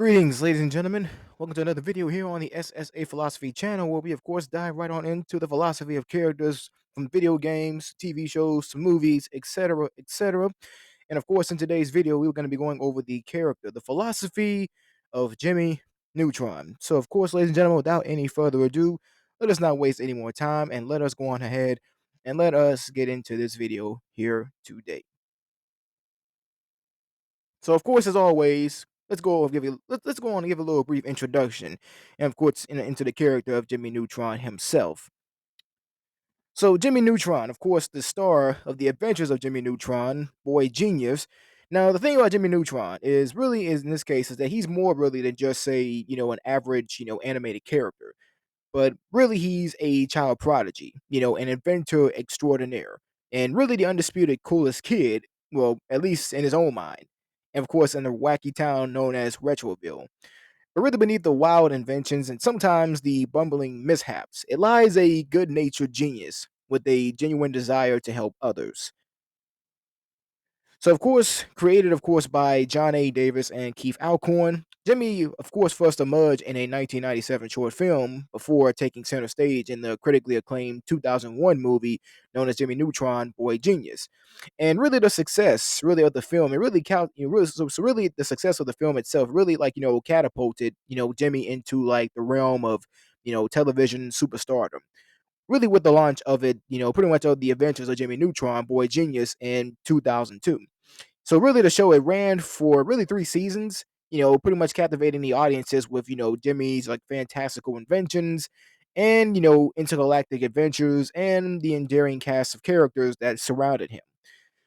Greetings, ladies and gentlemen. Welcome to another video here on the SSA Philosophy channel, where we, of course, dive right on into the philosophy of characters from video games, TV shows, to movies, etc., etc. And of course, in today's video, we're going to be going over the character, the philosophy of Jimmy Neutron. So, of course, ladies and gentlemen, without any further ado, let us not waste any more time and let us go on ahead and let us get into this video here today. So, of course, as always, let's go on and give a little brief introduction, and of course, into the character of Jimmy Neutron himself. So, Jimmy Neutron, of course, the star of the Adventures of Jimmy Neutron, boy genius. Now, the thing about Jimmy Neutron is in this case is that he's more really than just say an average animated character, but really he's a child prodigy, an inventor extraordinaire, and really the undisputed coolest kid, well, at least in his own mind, and of course in the wacky town known as Retroville. But really beneath the wild inventions and sometimes the bumbling mishaps, it lies a good-natured genius with a genuine desire to help others. So, of course, created, of course, by John A. Davis and Keith Alcorn, Jimmy, of course, first emerged in a 1997 short film before taking center stage in the critically acclaimed 2001 movie known as Jimmy Neutron, Boy Genius. And really, the success, really, of the film, it really count, really, so really, the success of the film itself really, catapulted, Jimmy into like the realm of, television superstardom really with the launch of it, pretty much of the Adventures of Jimmy Neutron, Boy Genius in 2002. So really, the show it ran for really 3 seasons. Pretty much captivating the audiences with Jimmy's like fantastical inventions and intergalactic adventures and the endearing cast of characters that surrounded him.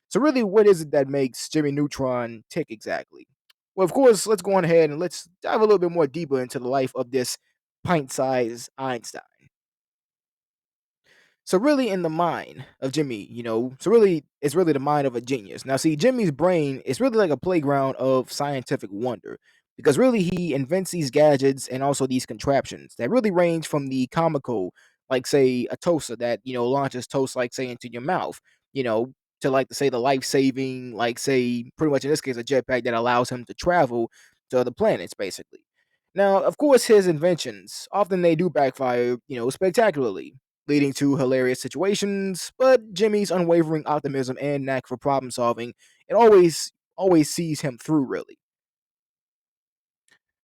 So really, what is it that makes Jimmy Neutron tick exactly? Well, of course, let's go on ahead and let's dive a little bit more deeper into the life of this pint-sized Einstein. So really in the mind of Jimmy, so really it's really the mind of a genius. Now see, Jimmy's brain is really like a playground of scientific wonder because really he invents these gadgets and also these contraptions that really range from the comical, like say a toaster that, launches toast like say into your mouth, you know, to like to say the life-saving, like say pretty much in this case a jetpack that allows him to travel to other planets basically. Now, of course, his inventions often they do backfire, spectacularly leading to hilarious situations, but Jimmy's unwavering optimism and knack for problem solving, it always sees him through really.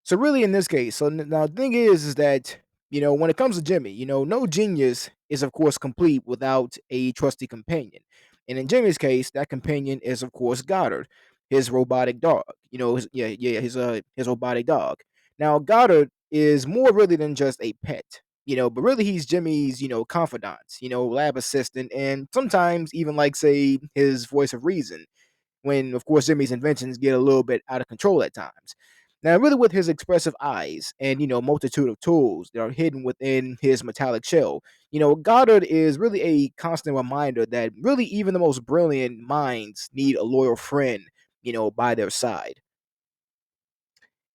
So really in this case, now the thing is that when it comes to Jimmy, no genius is of course complete without a trusty companion. And in Jimmy's case, that companion is of course Goddard, his robotic dog. His robotic dog. Now Goddard is more really than just a pet, but really he's Jimmy's, confidant, lab assistant, and sometimes even like say his voice of reason when, of course, Jimmy's inventions get a little bit out of control at times. Now, really, with his expressive eyes and multitude of tools that are hidden within his metallic shell, Goddard is really a constant reminder that really even the most brilliant minds need a loyal friend, by their side.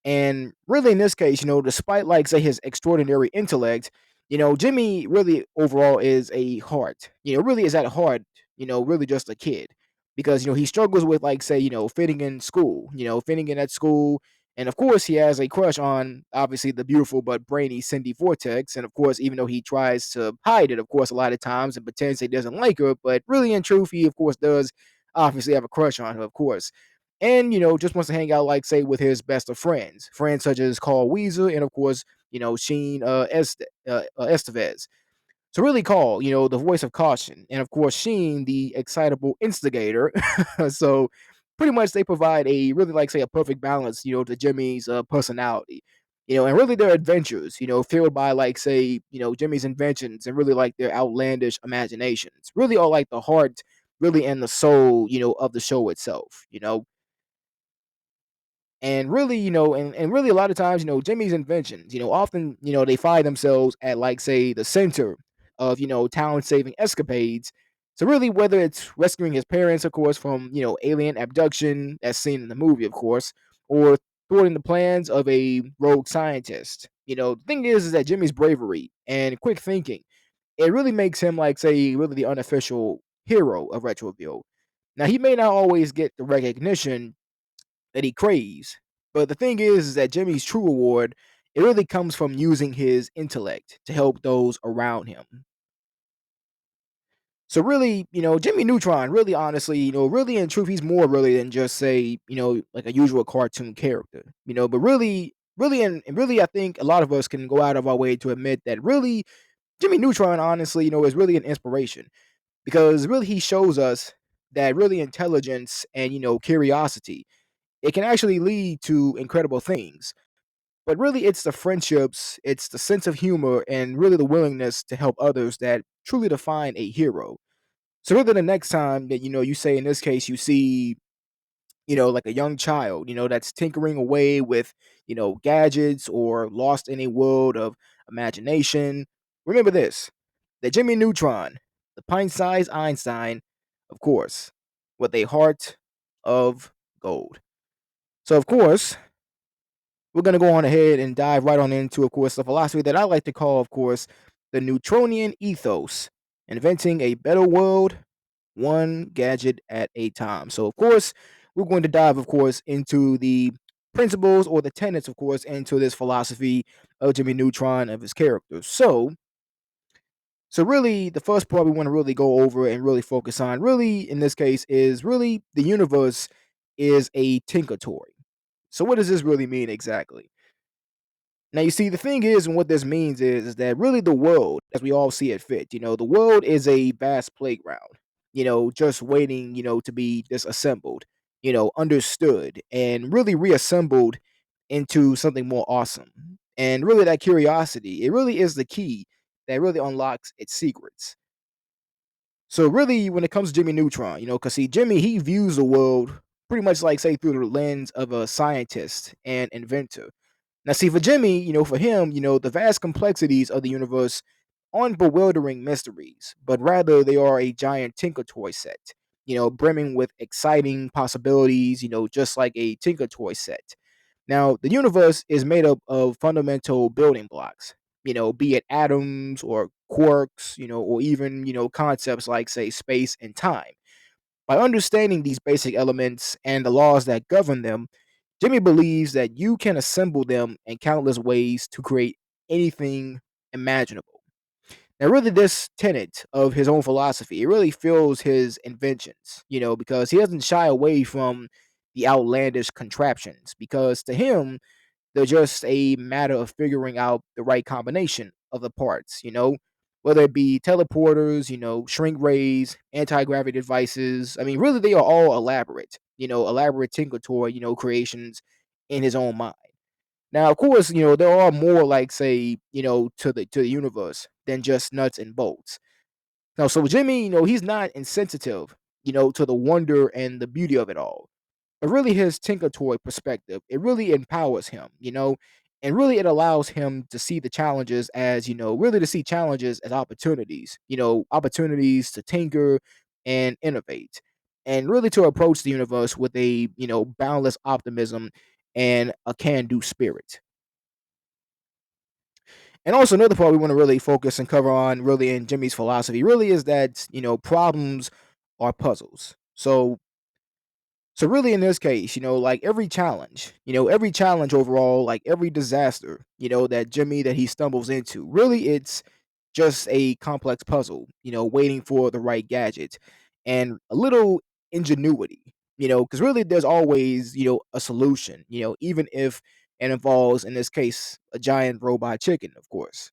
And really, in this case, despite like say his extraordinary intellect, Jimmy really overall is a heart. Really is at heart, really just a kid because he struggles with like say fitting in school, fitting in at school, and of course he has a crush on obviously the beautiful but brainy Cindy Vortex, and of course even though he tries to hide it, of course a lot of times and pretends he doesn't like her, but really in truth he of course does obviously have a crush on her, of course and just wants to hang out, like say, with his best of friends such as Carl Weezer and of course Sheen Estevez. So really, Carl, the voice of caution, and of course Sheen, the excitable instigator. So pretty much they provide a really like say a perfect balance, to Jimmy's personality. And really their adventures, fueled by like say, Jimmy's inventions and really like their outlandish imaginations. Really are like the heart, really and the soul, of the show itself. And really, and really a lot of times, Jimmy's inventions, often, they find themselves at like say the center of, town saving escapades. So really, whether it's rescuing his parents, of course, from, alien abduction, as seen in the movie, of course, or thwarting the plans of a rogue scientist. The thing is that Jimmy's bravery and quick thinking, it really makes him like say really the unofficial hero of Retroville. Now he may not always get the recognition that he craves. But the thing is that Jimmy's true reward, it really comes from using his intellect to help those around him. So really, Jimmy Neutron, really honestly, really in truth, he's more really than just say, like a usual cartoon character, but really, really, and really, I think a lot of us can go out of our way to admit that really, Jimmy Neutron, honestly, is really an inspiration because really he shows us that really intelligence and, curiosity, it can actually lead to incredible things. But really, it's the friendships, it's the sense of humor, and really the willingness to help others that truly define a hero. So really the next time that you say in this case you see, like a young child, that's tinkering away with, gadgets or lost in a world of imagination, remember this: that Jimmy Neutron, the pint-sized Einstein, of course, with a heart of gold. So of course, we're gonna go on ahead and dive right on into, of course, the philosophy that I like to call, of course, the Neutronian Ethos, inventing a better world one gadget at a time. So, of course, we're going to dive, of course, into the principles or the tenets, of course, into this philosophy of Jimmy Neutron of his character. So really, the first part we want to really go over and really focus on, really, in this case, is really the universe is a Tinkertoy. So, what does this really mean exactly? Now, you see, the thing is, and what this means is that really the world, as we all see it fit, the world is a vast playground, just waiting, to be disassembled, understood, and really reassembled into something more awesome. And really, that curiosity, it really is the key that really unlocks its secrets. So, really, when it comes to Jimmy Neutron, because see, Jimmy, he views the world pretty much like, say, through the lens of a scientist and inventor. Now, see, for Jimmy, for him, the vast complexities of the universe aren't bewildering mysteries, but rather they are a giant Tinker Toy set, brimming with exciting possibilities, just like a Tinker Toy set. Now, the universe is made up of fundamental building blocks, be it atoms or quarks, or even, concepts like, say, space and time. By understanding these basic elements and the laws that govern them, Jimmy believes that you can assemble them in countless ways to create anything imaginable. Now, really, this tenet of his own philosophy, it really fuels his inventions, because he doesn't shy away from the outlandish contraptions, because to him, they're just a matter of figuring out the right combination of the parts, whether it be teleporters, shrink rays, anti gravity devices. I mean, really, they are all elaborate, elaborate Tinker Toy, creations in his own mind. Now, of course, there are more like, say, to the universe than just nuts and bolts. Now, so Jimmy, he's not insensitive, to the wonder and the beauty of it all. But really, his Tinker Toy perspective, it really empowers him, and really it allows him to see the challenges as, really to see challenges as opportunities, opportunities to tinker and innovate, and really to approach the universe with a, boundless optimism and a can do spirit. And also another part we want to really focus and cover on really in Jimmy's philosophy really is that, problems are puzzles. So really in this case, like every challenge overall, like every disaster, that Jimmy that he stumbles into, really it's just a complex puzzle, waiting for the right gadget and a little ingenuity, because really there's always, a solution, even if it involves, in this case, a giant robot chicken, of course,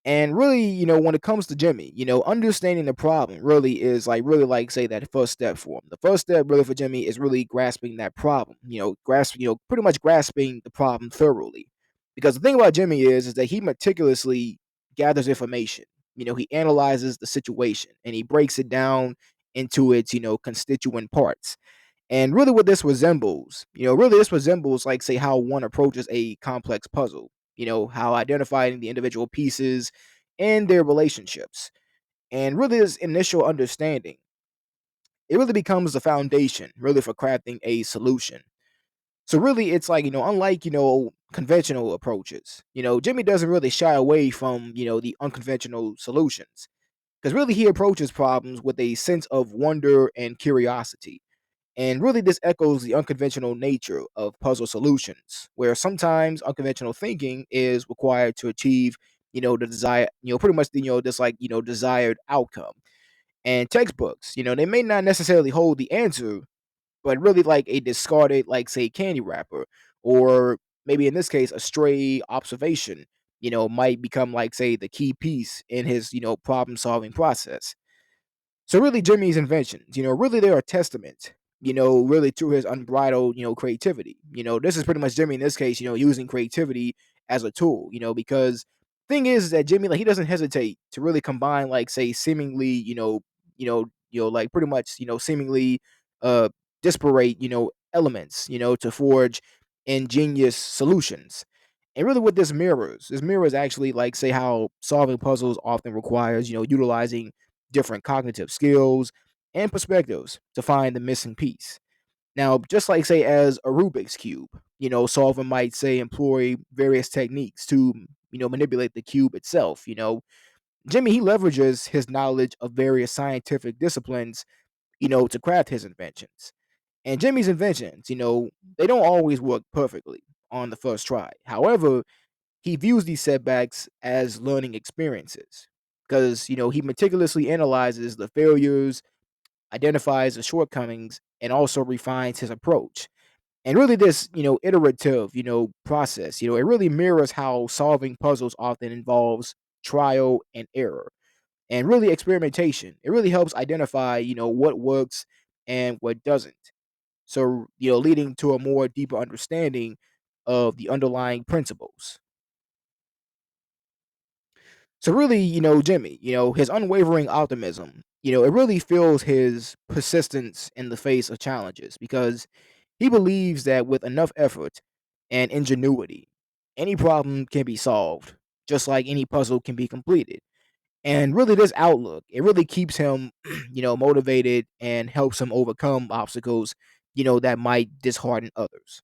and really, when it comes to Jimmy, understanding the problem really is like really like say that first step for him. The first step really for Jimmy is really grasping that problem, pretty much grasping the problem thoroughly. Because the thing about Jimmy is that he meticulously gathers information. He analyzes the situation and he breaks it down into its, constituent parts. And really what this resembles, really this resembles like say how one approaches a complex puzzle, how identifying the individual pieces and their relationships. And really this initial understanding, it really becomes the foundation really for crafting a solution. So really it's like, unlike, conventional approaches, Jimmy doesn't really shy away from, the unconventional solutions. Because really he approaches problems with a sense of wonder and curiosity. And really, this echoes the unconventional nature of puzzle solutions, where sometimes unconventional thinking is required to achieve, the desired, pretty much the, this like, desired outcome. And textbooks, they may not necessarily hold the answer, but really like a discarded, like say, candy wrapper, or maybe in this case, a stray observation, might become like say the key piece in his, problem solving process. So really, Jimmy's inventions, really they're a testament, really to his unbridled, creativity. This is pretty much Jimmy in this case, using creativity as a tool, because thing is that Jimmy, like he doesn't hesitate to really combine, like say, seemingly, like pretty much, seemingly uh disparate, elements, to forge ingenious solutions. And really what this mirrors actually like say how solving puzzles often requires, utilizing different cognitive skills and perspectives to find the missing piece. Now, just like say as a Rubik's cube, solver might say employ various techniques to, manipulate the cube itself. Jimmy he leverages his knowledge of various scientific disciplines, to craft his inventions. And Jimmy's inventions, they don't always work perfectly on the first try. However, he views these setbacks as learning experiences because, he meticulously analyzes the failures, identifies the shortcomings, and also refines his approach. And really, this, iterative, process, it really mirrors how solving puzzles often involves trial and error and really experimentation. It really helps identify, what works and what doesn't. So, leading to a more deeper understanding of the underlying principles. So really, Jimmy, his unwavering optimism, it really fuels his persistence in the face of challenges because he believes that with enough effort and ingenuity, any problem can be solved, just like any puzzle can be completed. And really, this outlook, it really keeps him, motivated and helps him overcome obstacles, that might dishearten others.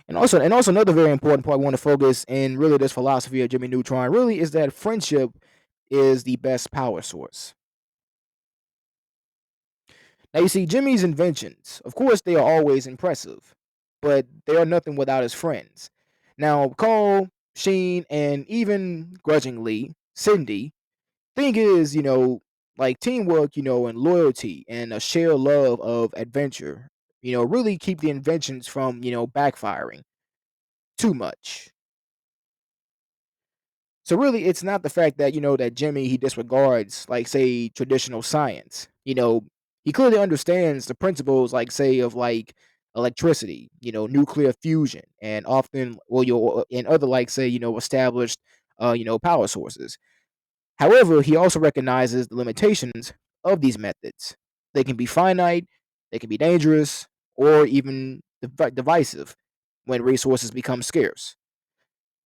And also another very important part I want to focus in really this philosophy of Jimmy Neutron really is that friendship is the best power source. Now you see Jimmy's inventions, of course they are always impressive, but they are nothing without his friends. Now Carl, Sheen, and even grudgingly Cindy, thing is, like teamwork, and loyalty and a shared love of adventure, really keep the inventions from, backfiring too much. So really, it's not the fact that that Jimmy he disregards like say traditional science. He clearly understands the principles like say of like electricity, nuclear fusion, and often well, and other like say established power sources. However, he also recognizes the limitations of these methods. They can be finite, they can be dangerous, or even divisive when resources become scarce.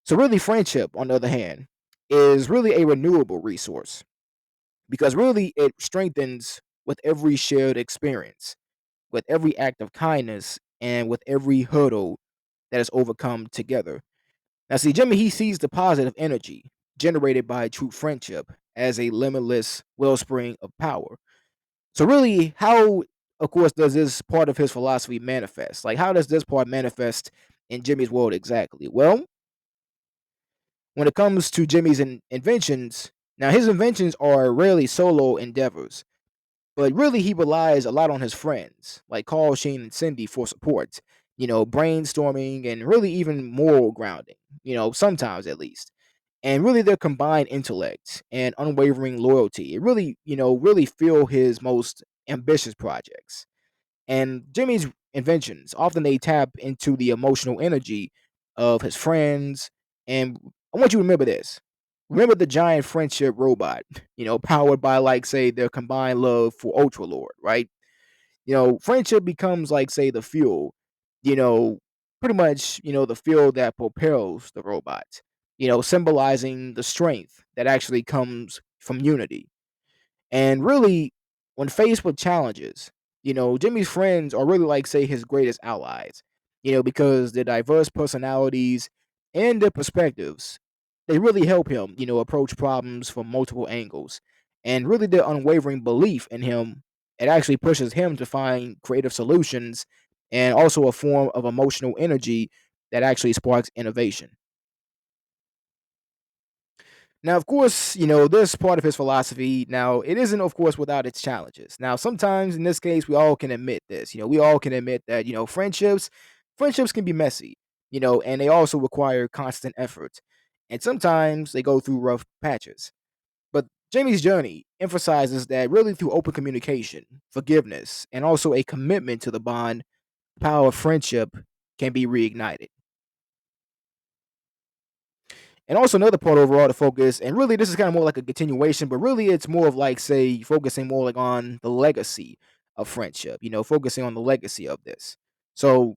So, really, friendship, on the other hand, is really a renewable resource because really it strengthens with every shared experience, with every act of kindness, and with every hurdle that is overcome together. Now, see, Jimmy, he sees the positive energy generated by true friendship as a limitless wellspring of power. So, really, how, of course, does this part of his philosophy manifest? Like, how does this part manifest in Jimmy's world exactly? Well, when it comes to Jimmy's inventions, now his inventions are rarely solo endeavors, but really he relies a lot on his friends like Carl, Sheen, and Cindy for support, brainstorming and really even moral grounding, sometimes at least. And really their combined intellect and unwavering loyalty, it really, really fuel his most ambitious projects. And Jimmy's inventions often they tap into the emotional energy of his friends. And I want you to remember this. Remember the giant friendship robot, powered by like say their combined love for Ultra Lord, right? Friendship becomes like say the fuel, you know, pretty much, the fuel that propels the robot, symbolizing the strength that actually comes from unity. And really, when faced with challenges, Jimmy's friends are really like, say, his greatest allies, because their diverse personalities and their perspectives, they really help him, approach problems from multiple angles. And really, their unwavering belief in him it actually pushes him to find creative solutions and also a form of emotional energy that actually sparks innovation. Now, of course, this part of his philosophy, now, it isn't, of course, without its challenges. Now, sometimes in this case, we all can admit this. We all can admit that, friendships can be messy, and they also require constant effort. And sometimes they go through rough patches. But Jamie's journey emphasizes that really through open communication, forgiveness, and also a commitment to the bond, the power of friendship can be reignited. And also another part overall to focus, and really this is kind of more like a continuation, but really it's more of like say focusing more like on the legacy of friendship, focusing on the legacy of this. So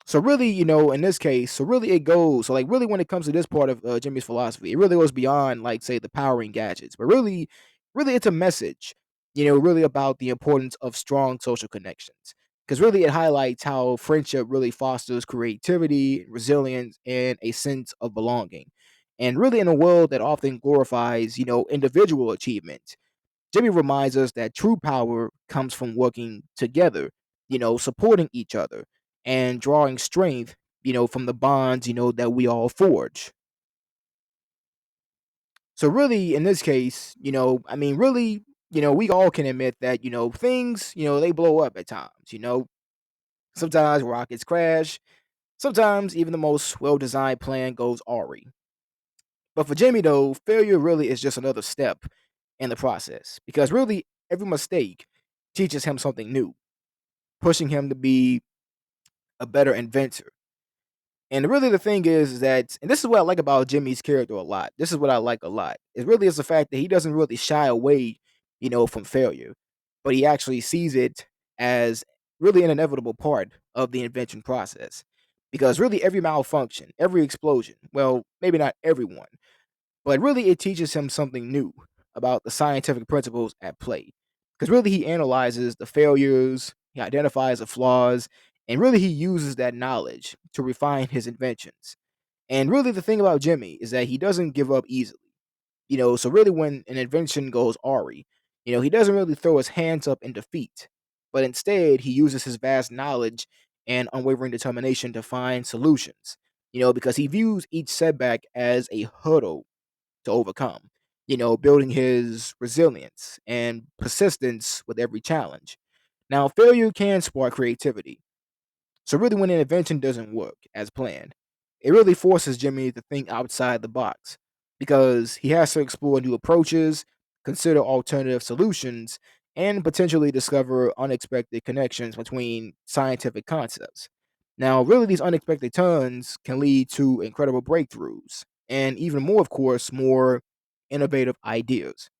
so really, in this case, so really it goes. So like really, when it comes to this part of Jimmy's philosophy, it really goes beyond like say the powering gadgets, but really it's a message, really about the importance of strong social connections. Because really, it highlights how friendship really fosters creativity, resilience, and a sense of belonging. And really, in a world that often glorifies, individual achievement, Jimmy reminds us that true power comes from working together, supporting each other and drawing strength, from the bonds, that we all forge. So really, in this case, I mean, really, we all can admit that, things, they blow up at times, sometimes rockets crash, sometimes even the most well-designed plan goes awry. But for Jimmy, though, failure really is just another step in the process because really every mistake teaches him something new, pushing him to be a better inventor. And really, the thing is that, and this is what I like about Jimmy's character a lot. This is what I like a lot. It really is the fact that he doesn't really shy away, from failure, but he actually sees it as really an inevitable part of the invention process. Because really, every malfunction, every explosion, well, maybe not everyone, but really it teaches him something new about the scientific principles at play. Because really he analyzes the failures, he identifies the flaws, and really he uses that knowledge to refine his inventions. And really the thing about Jimmy is that he doesn't give up easily. So really when an invention goes awry, he doesn't really throw his hands up in defeat, but instead he uses his vast knowledge and unwavering determination to find solutions. Because he views each setback as a hurdle to overcome, building his resilience and persistence with every challenge. Now, failure can spark creativity. So, really, when an invention doesn't work as planned, it really forces Jimmy to think outside the box because he has to explore new approaches, consider alternative solutions, and potentially discover unexpected connections between scientific concepts. Now, really, these unexpected turns can lead to incredible breakthroughs and even more, of course, more innovative ideas.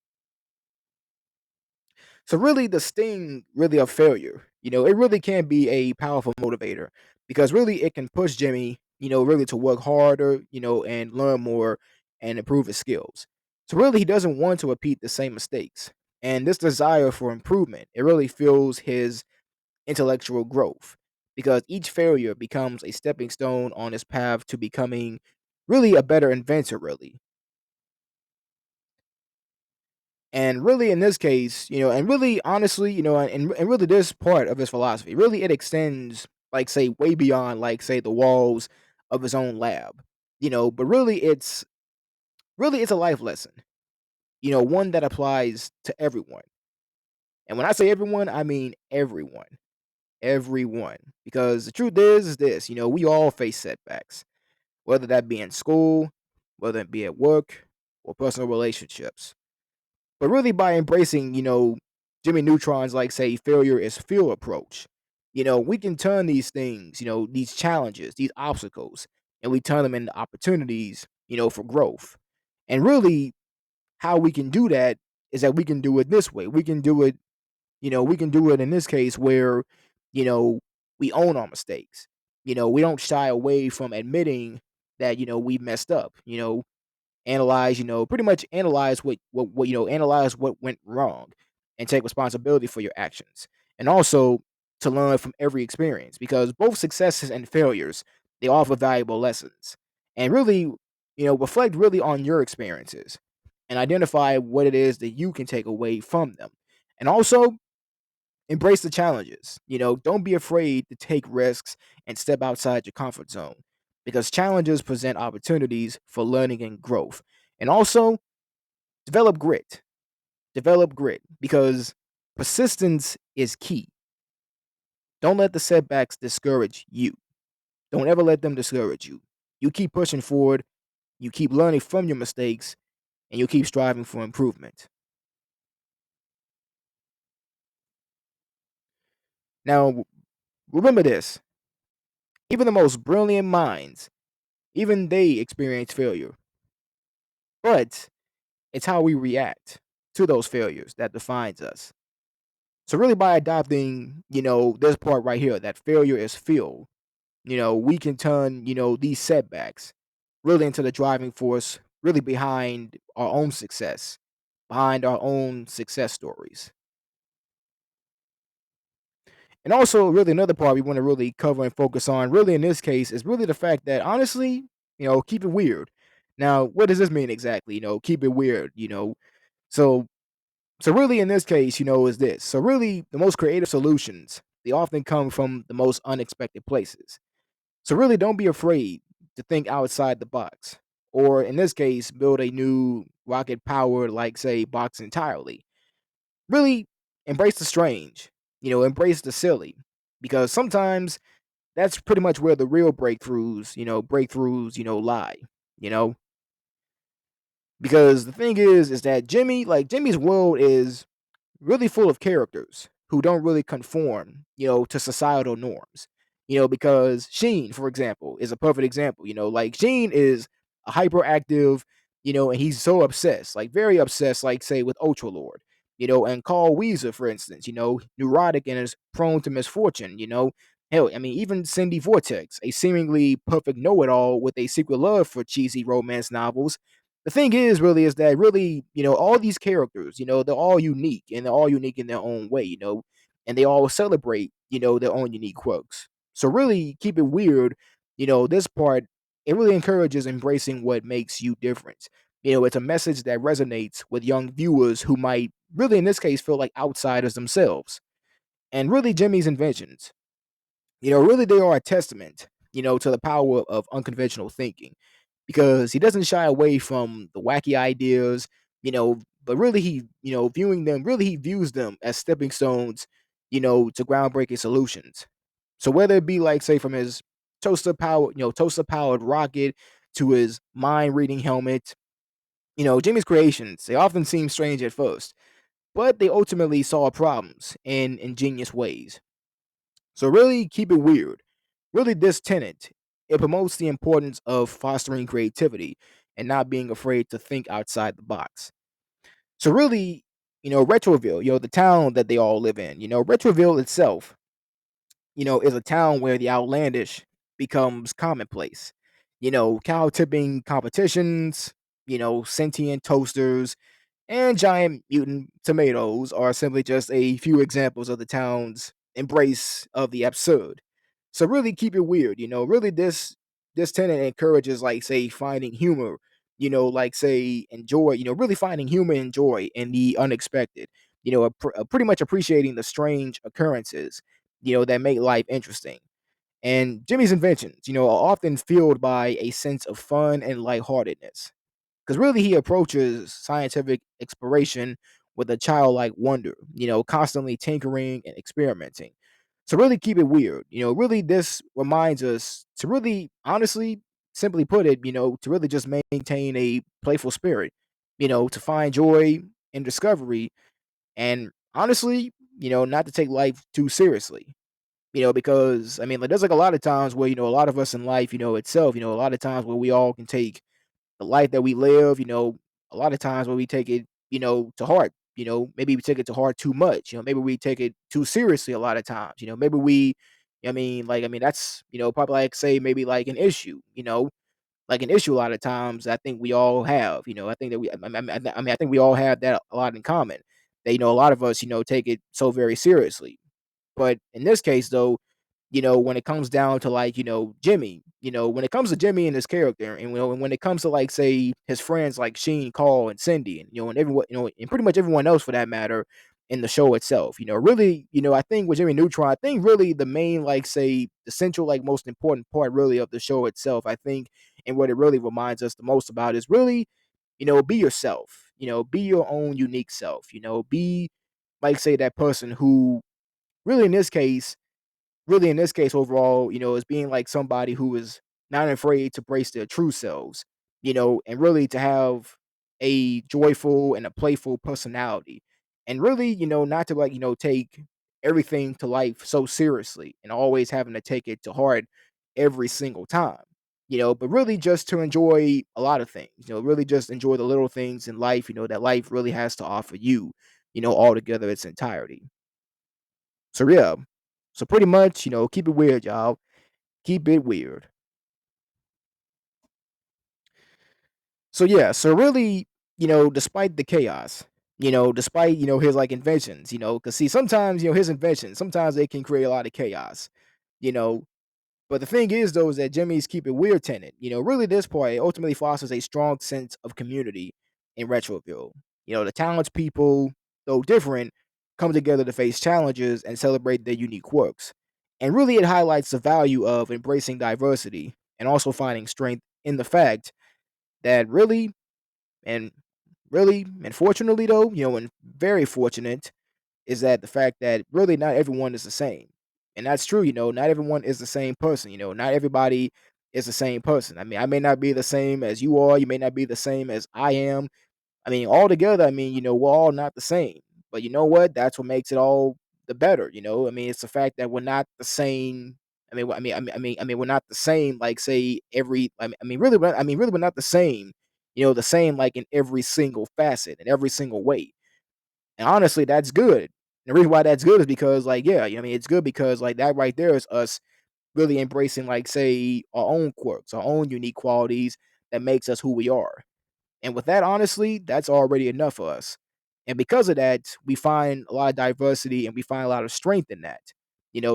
So really the sting really of failure, it really can be a powerful motivator because really it can push Jimmy, really to work harder, and learn more and improve his skills. So really he doesn't want to repeat the same mistakes. And this desire for improvement, it really fuels his intellectual growth because each failure becomes a stepping stone on his path to becoming really a better inventor really. And really, in this case, and really, honestly, and really, this part of his philosophy, really, it extends, like, say, way beyond, like, say, the walls of his own lab, but really, it's a life lesson, one that applies to everyone. And when I say everyone, I mean everyone, because the truth is this, we all face setbacks, whether that be in school, whether it be at work, or personal relationships. But really by embracing, Jimmy Neutron's like say failure is fuel approach, we can turn these things, these challenges, these obstacles, and we turn them into opportunities, for growth. And really how we can do that is that we can do it this way. We can do it, we can do it in this case where, you know, we own our mistakes. We don't shy away from admitting that, we messed up, analyze, pretty much analyze analyze what went wrong and take responsibility for your actions. And also to learn from every experience because both successes and failures, they offer valuable lessons. And really, reflect really on your experiences and identify what it is that you can take away from them. And also Embrace the challenges. Don't be afraid to take risks and step outside your comfort zone because challenges present opportunities for learning and growth. And also, develop grit. Develop grit because persistence is key. Don't let the setbacks discourage you. Don't ever let them discourage you. You keep pushing forward, you keep learning from your mistakes, and you keep striving for improvement. Now, remember this, even the most brilliant minds, even they experience failure. But it's how we react to those failures that defines us. So really by adopting, this part right here, that failure is fuel, we can turn, these setbacks really into the driving force, really behind our own success, behind our own success stories. And also, really, another part we want to really cover and focus on, really, in this case, is really the fact that honestly, keep it weird. Now, what does this mean exactly? Keep it weird. So, so really, in this case, is this. So, really, the most creative solutions they often come from the most unexpected places. So, really, don't be afraid to think outside the box, or in this case, build a new rocket-powered, like say, box entirely. Really, embrace the strange. Embrace the silly, because sometimes that's pretty much where the real lie, you know? Because the thing is that Jimmy's world is really full of characters who don't really conform, to societal norms. Because Sheen, for example, is a perfect example. Like Sheen is a hyperactive, and he's so obsessed, like very obsessed, like say with Ultra Lord. And Carl Weezer, for instance, neurotic and is prone to misfortune. Hell, I mean, even Cindy Vortex, a seemingly perfect know-it-all with a secret love for cheesy romance novels. The thing is, really, is that really, all these characters, they're all unique and they're all unique in their own way, and they all celebrate, their own unique quirks. So really keep it weird, this part, it really encourages embracing what makes you different. It's a message that resonates with young viewers who might really, in this case, feel like outsiders themselves. And really, Jimmy's inventions, really they are a testament, to the power of unconventional thinking because he doesn't shy away from the wacky ideas, but really he views them as stepping stones, to groundbreaking solutions. So whether it be like say from his toaster powered rocket to his mind reading helmet, Jimmy's creations, they often seem strange at first, but they ultimately solve problems in ingenious ways. So really keep it weird. Really, this tenet, it promotes the importance of fostering creativity and not being afraid to think outside the box. So really, Retroville, the town that they all live in, Retroville itself, is a town where the outlandish becomes commonplace. Cow tipping competitions, sentient toasters, and giant mutant tomatoes are simply just a few examples of the town's embrace of the absurd. So really keep it weird, really this tenant encourages like say finding humor, like say enjoy, really finding humor and joy in the unexpected, pretty much appreciating the strange occurrences, that make life interesting. And Jimmy's inventions, are often fueled by a sense of fun and lightheartedness because really he approaches scientific exploration with a childlike wonder, constantly tinkering and experimenting. So really keep it weird. Really this reminds us to really honestly, simply put it, to really just maintain a playful spirit, to find joy in discovery and honestly, not to take life too seriously. Because I mean, like, there's like a lot of times where a lot of us in life, itself, a lot of times where we all can take the life that we live, a lot of times when we take it, to heart, maybe we take it to heart too much, maybe we take it too seriously a lot of times, maybe we, that's, probably like say maybe like an issue, like an issue a lot of times I think we all have, I think that I think we all have that a lot in common. That, a lot of us, take it so very seriously. But in this case, though, when it comes down to like, Jimmy, when it comes to Jimmy and his character, and and when it comes to like say his friends like Sheen, Carl, and Cindy, and and everyone, and pretty much everyone else for that matter, in the show itself. Really, I think with Jimmy Neutron, I think really the main, like, say, the central, like, most important part really of the show itself, I think, and what it really reminds us the most about is really, be yourself. Be your own unique self. Be, like, say, that person who really in this case overall, is being like somebody who is not afraid to brace their true selves, and really to have a joyful and a playful personality. And really, not to, like, take everything to life so seriously and always having to take it to heart every single time. But really just to enjoy a lot of things, really just enjoy the little things in life, that life really has to offer you, all together its entirety. So yeah. So pretty much, keep it weird, y'all. Keep it weird. So yeah, so really, despite the chaos, despite, his, like, inventions, because see, sometimes, his inventions, sometimes they can create a lot of chaos, you know. But the thing is, though, is that Jimmy's keep it weird tenet, really this part it ultimately fosters a strong sense of community in Retroville. The townspeople, though different, come together to face challenges and celebrate their unique quirks. And really, it highlights the value of embracing diversity and also finding strength in the fact that and and fortunately, though, and very fortunate, is that the fact that really not everyone is the same. And that's true, not everyone is the same person, not everybody is the same person. I mean, I may not be the same as you are, you may not be the same as I am. I mean, all together, I mean, we're all not the same. But you know what? That's what makes it all the better. I mean, it's the fact that we're not the same. We're not the same. Like, say, every. Really, we're not the same. The same, like, in every single facet, in every single way. And honestly, that's good. The reason why that's good is because, like, yeah, it's good because, like, that right there is us really embracing, like, say, our own quirks, our own unique qualities that makes us who we are. And with that, honestly, that's already enough for us. And because of that, we find a lot of diversity and we find a lot of strength in that.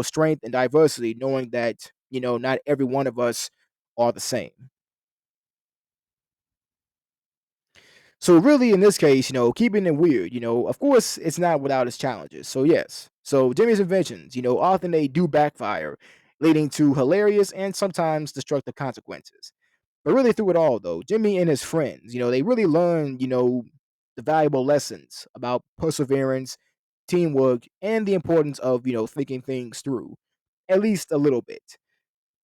Strength and diversity, knowing that, not every one of us are the same. So really, in this case, keeping it weird, of course, it's not without its challenges. So yes, so Jimmy's inventions, often they do backfire, leading to hilarious and sometimes destructive consequences. But really, through it all, though, Jimmy and his friends, they really learn, the valuable lessons about perseverance, teamwork, and the importance of, thinking things through, at least a little bit.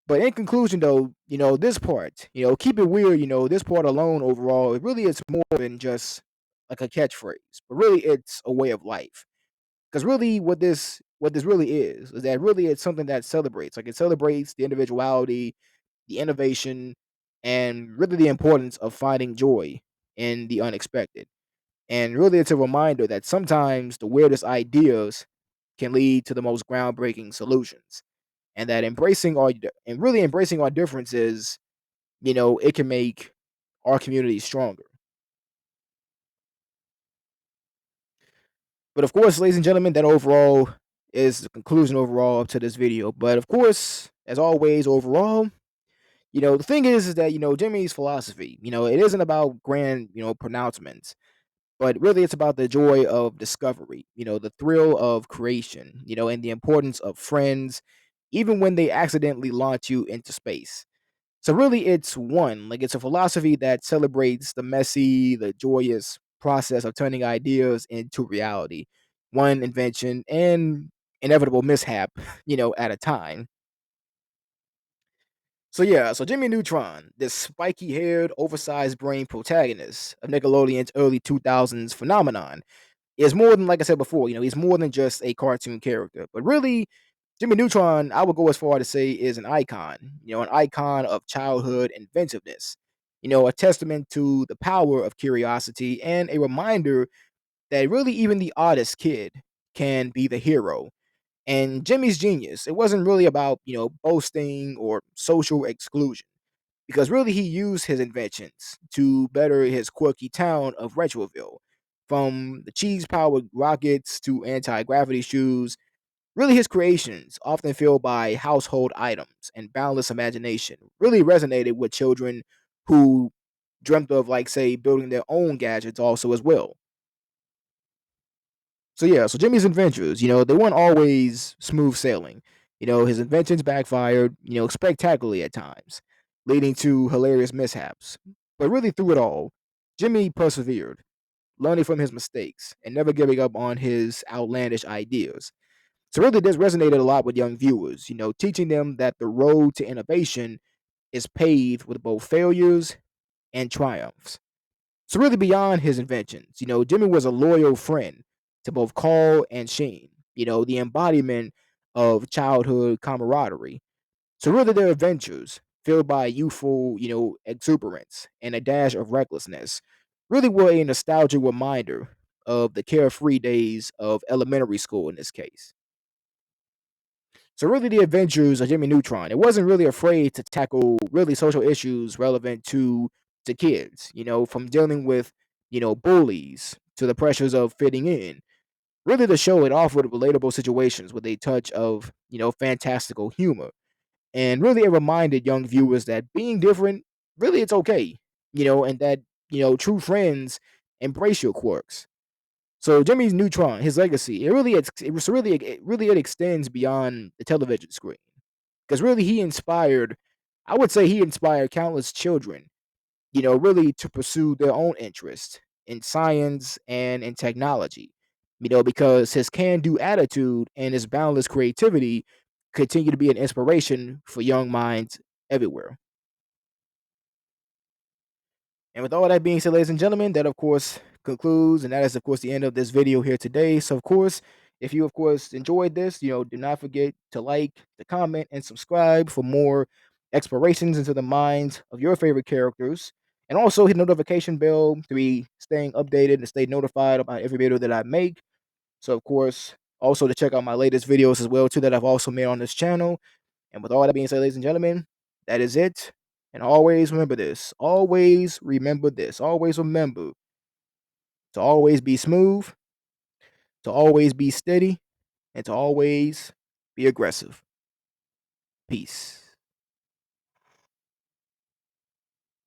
But in conclusion, though, this part, keep it weird, this part alone overall, it really is more than just like a catchphrase, but really it's a way of life. Because really, what this really is that really it's something that celebrates, like, it celebrates the individuality, the innovation, and really the importance of finding joy in the unexpected. And really, it's a reminder that sometimes the weirdest ideas can lead to the most groundbreaking solutions, and that embracing our differences, it can make our community stronger. But of course, ladies and gentlemen, that overall is the conclusion overall to this video. But of course, as always, overall, the thing is that, Jimmy's philosophy, it isn't about grand, pronouncements, but really it's about the joy of discovery, the thrill of creation, and the importance of friends, even when they accidentally launch you into space. So really it's a philosophy that celebrates the messy, the joyous process of turning ideas into reality, one invention and inevitable mishap, at a time. So yeah, so Jimmy Neutron, this spiky-haired, oversized brain protagonist of Nickelodeon's early 2000s phenomenon, is more than, like I said before, he's more than just a cartoon character. But really, Jimmy Neutron, I would go as far to say, is an icon of childhood inventiveness, a testament to the power of curiosity and a reminder that really even the oddest kid can be the hero. And Jimmy's genius, it wasn't really about, boasting or social exclusion, because really he used his inventions to better his quirky town of Retroville. From the cheese powered rockets to anti gravity shoes, really his creations, often filled by household items and boundless imagination, really resonated with children who dreamt of, like, say, building their own gadgets also as well. So yeah, so Jimmy's adventures, they weren't always smooth sailing. His inventions backfired, spectacularly at times, leading to hilarious mishaps. But really, through it all, Jimmy persevered, learning from his mistakes and never giving up on his outlandish ideas. So really, this resonated a lot with young viewers. Teaching them that the road to innovation is paved with both failures and triumphs. So really beyond his inventions, Jimmy was a loyal friend to both Carl and Sheen, the embodiment of childhood camaraderie. So really their adventures, filled by youthful, exuberance and a dash of recklessness, really were a nostalgic reminder of the carefree days of elementary school in this case. So really the adventures of Jimmy Neutron, it wasn't really afraid to tackle really social issues relevant to kids, from dealing with, bullies to the pressures of fitting in. Really the show it offered relatable situations with a touch of, fantastical humor. And really it reminded young viewers that being different, really it's okay, and that, true friends embrace your quirks. So Jimmy's Neutron, his legacy, it extends beyond the television screen. Because really he inspired, I would say he inspired countless children, really to pursue their own interests in science and in technology. Because his can-do attitude and his boundless creativity continue to be an inspiration for young minds everywhere. And with all that being said, ladies and gentlemen, that of course concludes, and that is of course the end of this video here today. So of course, if you of course enjoyed this, do not forget to like, to comment, and subscribe for more explorations into the minds of your favorite characters. And also hit the notification bell to be staying updated and stay notified about every video that I make. So of course, also to check out my latest videos as well too that I've also made on this channel. And with all that being said, ladies and gentlemen, that is it. And always remember this. Always remember this. Always remember to always be smooth, to always be steady, and to always be aggressive. Peace.